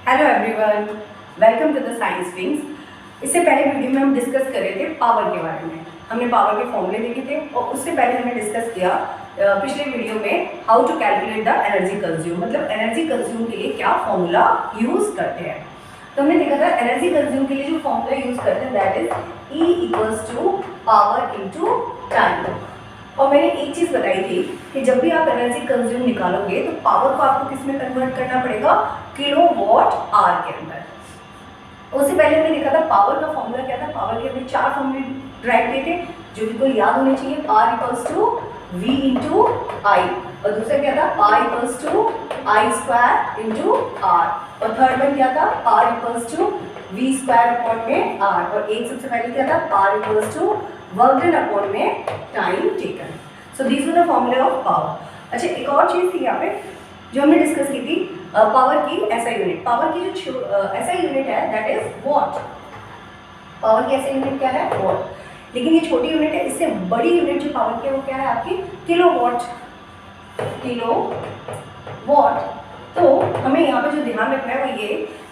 Hello everyone, welcome to the science wings. इससे पहले video में हम डिस्कस कर रहे थे पावर के बारे में। हमने पावर के फॉर्मूले देखे थे और उससे पहले हमने डिस्कस किया पिछले वीडियो में how to calculate the energy consume, मतलब एनर्जी कंज्यूम के लिए क्या फॉर्मूला यूज़ करते हैं। तो हमने देखा था एनर्जी कंज्यूम के लिए जो फॉर्मूला यूज़ करते हैं that is E equals to power into time. और मैंने एक चीज़ बताई थी कि जब भी आप एनर्जी कंज्यूम निकालोगे तो पावर को आपको किस में कन्वर्ट करना पड़ेगा, किलोवाट आवर के अंदर। उससे पहले हमने देखा था पावर का फॉर्मूला क्या था। पावर के हमने 4 फॉर्मूले ड्राइव किए थे जो बिल्कुल याद होने चाहिए। Power equals to V into I, और दूसरा क्या था power equals to I square into R, और थर्ड वन क्या था power equals to V square upon में आर, और एक सबसे पहले क्या था power equals to work done upon में time taken. So these were the formulae of power. अच्छा, एक और चीज़ थी यहाँ पे जो हमने डिस्कस की थी, पावर की एसआई यूनिट। पावर की जो एसआई यूनिट है दैट इज वॉट। पावर की एसआई यूनिट क्या है, वॉट। लेकिन ये छोटी यूनिट है, इससे बड़ी यूनिट जो पावर की है वो क्या है आपकी, किलोवाट। किलोवाट। तो हमें यहाँ पे जो ध्यान रखना है वो ये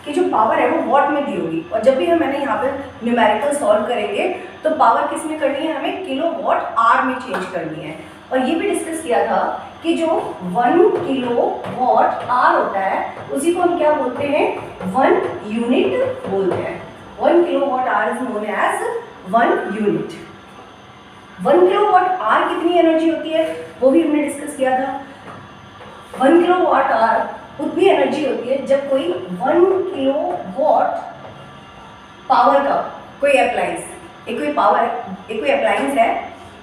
कि जो पावर है वो वॉट में दी होगी, और जब भी मैंने यहाँ पे न्यूमेरिकल सॉल्व करेंगे तो पावर किस में करनी है, हमें किलोवाट आवर में चेंज करनी है। और ये भी डिस्कस किया था कि जो 1 किलोवाट आवर होता है उसी को हम क्या बोलते हैं, 1 यूनिट बोलते हैं। 1 kilowatt hour is known as 1 unit. 1 kilowatt hour कितनी एनर्जी होती है वो भी हमने डिस्कस किया था। 1 किलोवाट आवर उतनी एनर्जी होती है जब कोई 1 किलोवाट पावर का कोई अप्लायंस, एक कोई अप्लायंस है,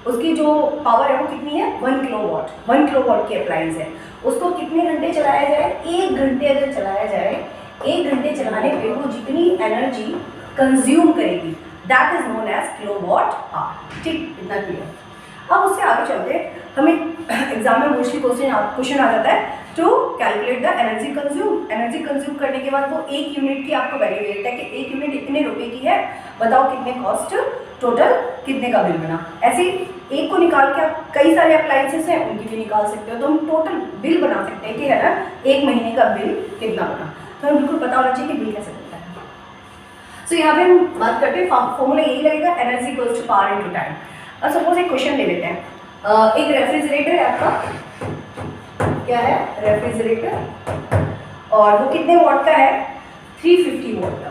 उसकी जो पावर है वो कितनी है 1 किलोवाट। 1 किलोवाट की अप्लायंस है, उसको कितने घंटे चलाया जाए, 1 घंटे अगर चलाया जाए, 1 घंटे चलाने पे वो जितनी एनर्जी कंज्यूम करेगी that is known as kilowatt hour. ठीक, इतना क्लियर। अब उससे आगे चलते हैं, हमें एग्जाम में मोस्टली क्वेश्चन आ जाता है to calculate the energy consume. Energy consume करने के बाद वो 1 यूनिट की आपको वैल्यू देता है कि 1 यूनिट इतने रुपए की है, बताओ कितने कॉस्ट, टोटल कितने का बिल बना। ऐसे एक को निकाल के आप कई सारे अप्लायंसेस हैं उनकी भी निकाल सकते हो, तो हम टोटल बिल बना सकते हैं कि है ना 1 महीने का बिल कितना बना। तो हमें बिल्कुल पता होना चाहिए कि बिल कैसे बनता है। सो यहाँ पे हम बात करते हैं, फॉर्मूला यही लगेगा energy equals to power into time. अब सपोज एक क्वेश्चन ले लेते हैं, एक रेफ्रिजरेटर है आपका, क्या है रेफ्रिजरेटर, और वो कितने वॉट का है, 350 वॉट का।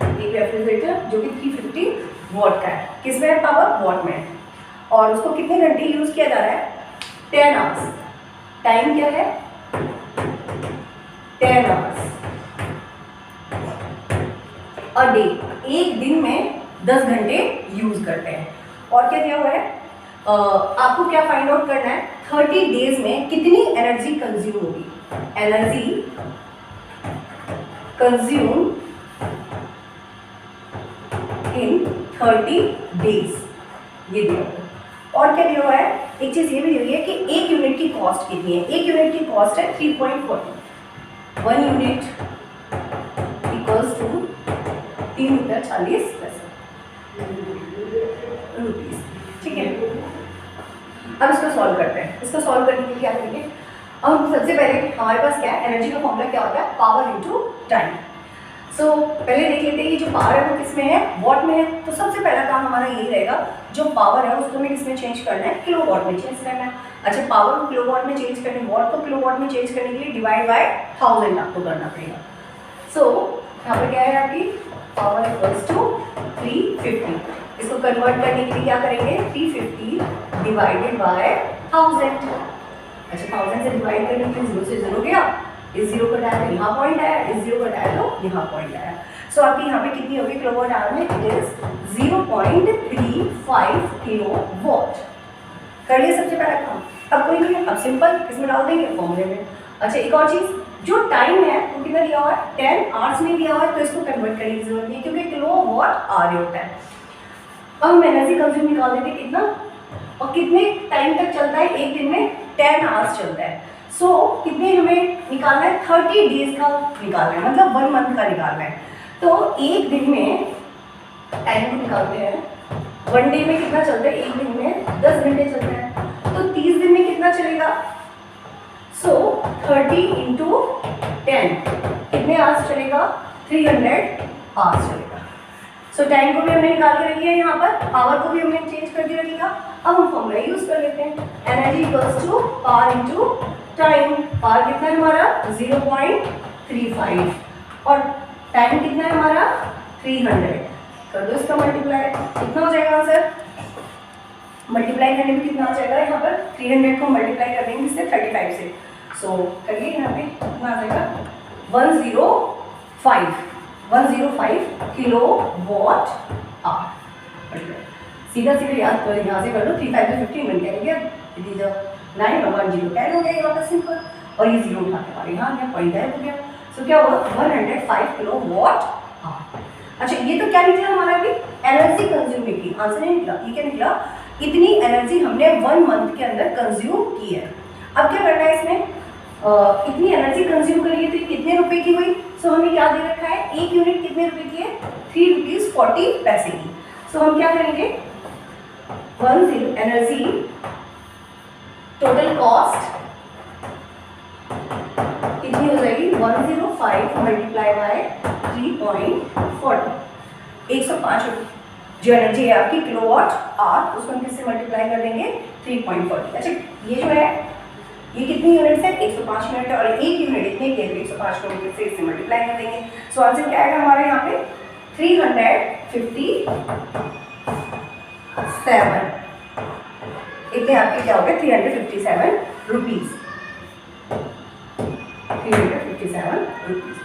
एक रेफ्रिजरेटर जो कि 350 वॉट का है, किसमें है पावर, वॉट में है, और उसको कितने घंटे यूज किया जा रहा है, 10 आवर्स। टाइम क्या है 10 आवर्स और डे, एक दिन में 10 घंटे यूज करते हैं। और क्या दिया हुआ है, आपको क्या फाइंड आउट करना है, 30 डेज में कितनी एनर्जी कंज्यूम होगी, एनर्जी कंज्यूम इन 30 डेज, ये दिया हुआ है। और क्या दिया हुआ है, एक चीज ये भी दी हुई है कि 1 यूनिट की कॉस्ट कितनी है। 1 यूनिट की कॉस्ट है 3.40। 1 यूनिट इक्वल्स टू 3.40 रुपीज। ठीक है, अब इसको सॉल्व करते हैं। इसको सॉल्व करने के लिए क्या करेंगे, अब सबसे पहले हमारे पास क्या है, एनर्जी का फॉर्मूला क्या होता है, पावर इनटू टाइम। सो पहले देख लेते हैं कि जो पावर है वो किस में है, वॉट में है। तो सबसे पहला काम हमारा यही रहेगा, जो पावर है उसको हमें किस में चेंज करना है, किलोवाट में चेंज करना है। अच्छा, पावर को किलोवाट में चेंज करने, वॉट को किलोवाट में चेंज करने के लिए डिवाइड बाय 1000 आपको करना पड़ेगा। सो यहाँ पे क्या है आपकी पावर इक्वल्स टू 350। इसको कन्वर्ट करने के लिए क्या करेंगे, 350 डिवाइडेड बाय 1000। अच्छा, 1000 से डिवाइड करने के लिए 0 से 0 गया, इस 0 को डाया तो यहाँ पॉइंट आया, इस 0 को डाया तो यहाँ पॉइंट आया। सो आपकी यहाँ पे कितनी होगी किलोवाट आवर में, इट इज 0.35 किलोवाट। कर लिया सबसे पहला काम। अब कोई नहीं, अब सिंपल इसमें डाल देंगे फॉर्मूले में। अच्छा, एक और चीज़, जो टाइम है वो कितना दिया हुआ है, 10 आवर्स में दिया हुआ है, तो इसको कन्वर्ट करने की जरूरत नहीं है क्योंकि किलोवाट आवर होता है। अब हम एनर्जी कंज्यूम निकाल देते हैं कितना, और कितने टाइम तक चलता है, एक दिन में 10 आवर्स चलता है। सो कितने हमें निकालना है, 30 डेज का निकालना है, मतलब 1 मंथ का निकालना है। तो एक दिन में टाइम को निकालते हैं, 1 डे में कितना चलता है, एक दिन में 10 घंटे चलता है, तो 30 दिन में कितना चलेगा। सो 30 × 10 चलेगा 300 आवर्स चलेगा। सो टाइम को भी हमने निकाल के रख लिया यहाँ पर, पावर को भी हमने चेंज करके रख लिया। अब हम फॉर्मूला यूज कर लेते हैं, energy equals to power into time. Power कितना है हमारा 0.35 और टाइम कितना है हमारा 300। कर दो इसका मल्टीप्लाई, कितना हो जाएगा आंसर? मल्टीप्लाई करने में कितना आ जाएगा यहाँ पर? 300 को मल्टीप्लाई कर देंगे इससे 35 से। सो करिए यहाँ पे कितना आ जाएगा 105 किलो वॉट आवर। सीधा सीधा याद कर, यहाँ से कर लो, 3 5 में 15 बन गया, 9 और 1 0 10 हो गया यहाँ पर सिंपल, और ये 0 उठा के हमारे यहाँ आ गया, पॉइंट गायब हो गया। सो क्या होगा 105 किलो वॉट आवर। अच्छा ये तो क्या निकला हमारा भी एनर्जी कंज्यूम की, आंसर नहीं निकला। ये क्या निकला? इतनी एनर्जी हमने 1 मंथ के अंदर कंज्यूम की है। अब क्या करना है इसमें, इतनी एनर्जी कंज्यूम करिए तो कितने रुपए की हुई? सो हमें क्या दे रखा है, एक यूनिट कितने रुपए की है? 3 रुपीज 40 पैसे की। सो हम क्या करेंगे 10 एनर्जी टोटल कॉस्ट कितनी हो जाएगी 105 मल्टीप्लाई बाय 3.40, 105 जो एनर्जी है आपकी किलोवाट आवर, उसको हम किससे मल्टीप्लाई कर देंगे 3.40। अच्छा ये जो है ये कितनी यूनिट है 105 यूनिट है, और एक यूनिट इतने के 105 यूनिट से इससे मल्टीप्लाई कर देंगे। सो आंसर क्या आएगा हमारे यहाँ पे 357। इतने आपके क्या हो गए 357 रुपीज, 357 रुपीज।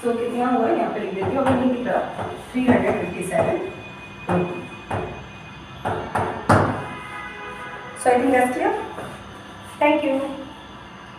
सो कितना हुआ यहाँ पे लिख देती हूँ अपनी की तरफ 357 rupees. So I think that's clear. Thank you.